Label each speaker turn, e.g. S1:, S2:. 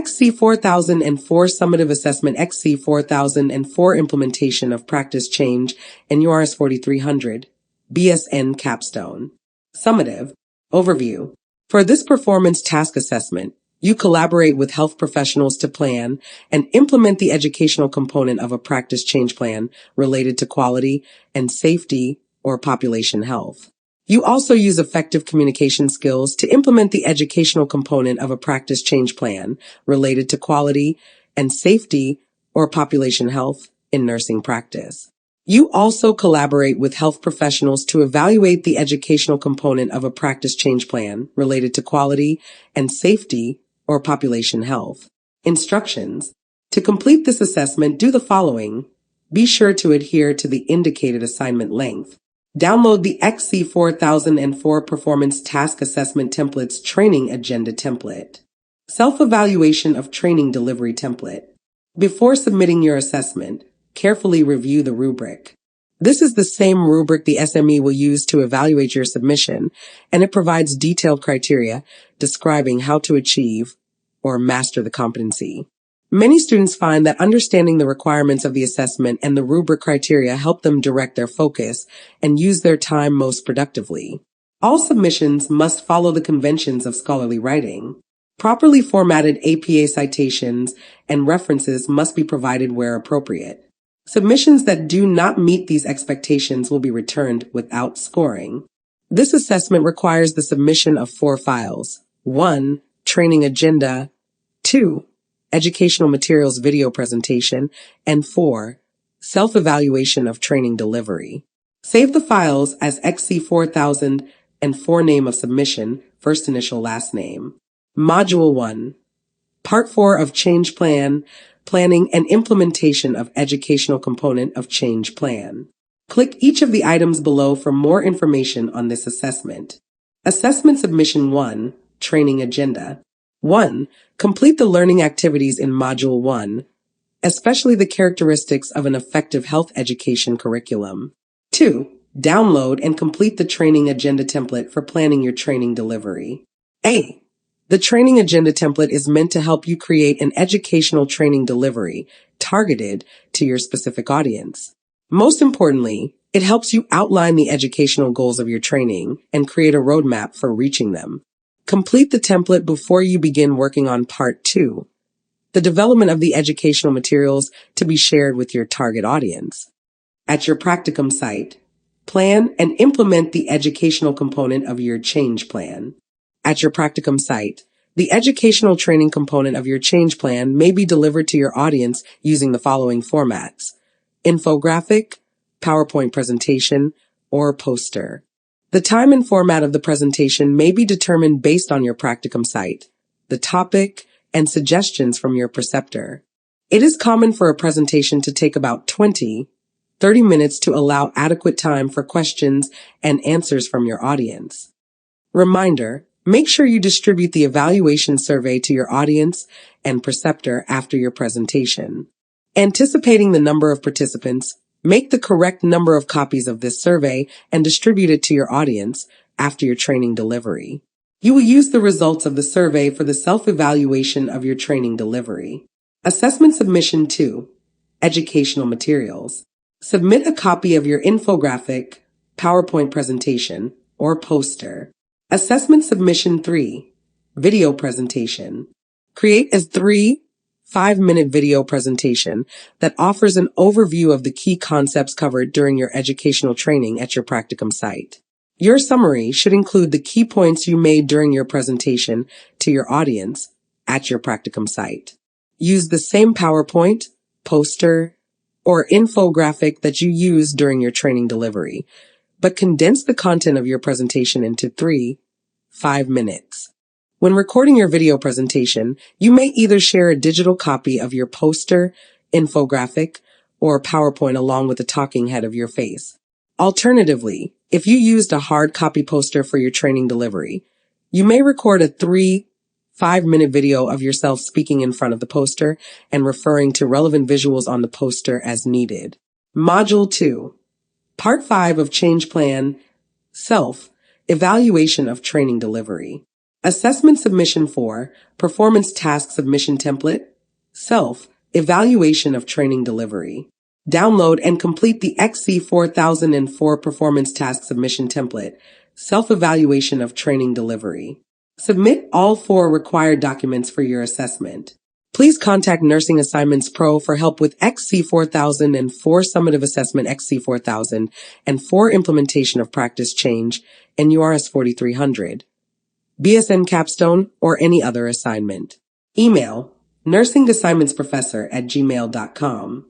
S1: XC4004 Summative Assessment, XC4004 Implementation of Practice Change, NURS 4300, BSN Capstone. Summative Overview. For this performance task assessment, you collaborate with health professionals to plan and implement the educational component of a practice change plan related to quality and safety or population health. You also use effective communication skills to implement the educational component of a practice change plan related to quality and safety or population health in nursing practice. You also collaborate with health professionals to evaluate the educational component of a practice change plan related to quality and safety or population health. Instructions. To complete this assessment, do the following. Be sure to adhere to the indicated assignment length. Download the XC4004 Performance Task Assessment Templates Training Agenda Template. Self-Evaluation of Training Delivery Template. Before submitting your assessment, carefully review the rubric. This is the same rubric the SME will use to evaluate your submission, and it provides detailed criteria describing how to achieve or master the competency. Many students find that understanding the requirements of the assessment and the rubric criteria help them direct their focus and use their time most productively. All submissions must follow the conventions of scholarly writing. Properly formatted APA citations and references must be provided where appropriate. Submissions that do not meet these expectations will be returned without scoring. This assessment requires the submission of 4 files. 1. Training agenda. 2. Educational materials video presentation, and 4. Self-evaluation of training delivery. Save the files as XC4004 name of submission, first initial last name. Module 1. Part 4 of Change Plan, Planning and Implementation of Educational Component of Change Plan. Click each of the items below for more information on this assessment. Assessment Submission 1, Training Agenda. 1. Complete the learning activities in Module 1, especially the characteristics of an effective health education curriculum. 2. Download and complete the training agenda template for planning your training delivery. A. The training agenda template is meant to help you create an educational training delivery targeted to your specific audience. Most importantly, it helps you outline the educational goals of your training and create a roadmap for reaching them. Complete the template before you begin working on Part 2, the development of the educational materials to be shared with your target audience. At your practicum site, plan and implement the educational component of your change plan. At your practicum site, the educational training component of your change plan may be delivered to your audience using the following formats: infographic, PowerPoint presentation, or poster. The time and format of the presentation may be determined based on your practicum site, the topic, and suggestions from your preceptor. It is common for a presentation to take about 20-30 minutes to allow adequate time for questions and answers from your audience. Reminder, make sure you distribute the evaluation survey to your audience and preceptor after your presentation. Anticipating the number of participants, make the correct number of copies of this survey and distribute it to your audience after your training delivery. You will use the results of the survey for the self-evaluation of your training delivery. Assessment Submission 2. Educational Materials. Submit a copy of your infographic, PowerPoint presentation, or poster. Assessment Submission 3. Video Presentation. Create a 3-5-minute video presentation that offers an overview of the key concepts covered during your educational training at your practicum site. Your summary should include the key points you made during your presentation to your audience at your practicum site. Use the same PowerPoint, poster, or infographic that you used during your training delivery, but condense the content of your presentation into 3-5 minutes. When recording your video presentation, you may either share a digital copy of your poster, infographic, or PowerPoint along with the talking head of your face. Alternatively, if you used a hard copy poster for your training delivery, you may record a 3-5-minute video of yourself speaking in front of the poster and referring to relevant visuals on the poster as needed. Module 2. Part 5 of Change Plan, Self-Evaluation of Training Delivery. Assessment Submission 4, Performance Task Submission Template. Self, Evaluation of Training Delivery. Download and complete the XC4004 Performance Task Submission Template, Self-Evaluation of Training Delivery. Submit all 4 required documents for your assessment. Please contact Nursing Assignments Pro for help with XC4004 Summative Assessment XC4000 and 4 Implementation of Practice Change NURS 4300, BSN Capstone, or any other assignment. Email nursingassignmentsprofessor@gmail.com.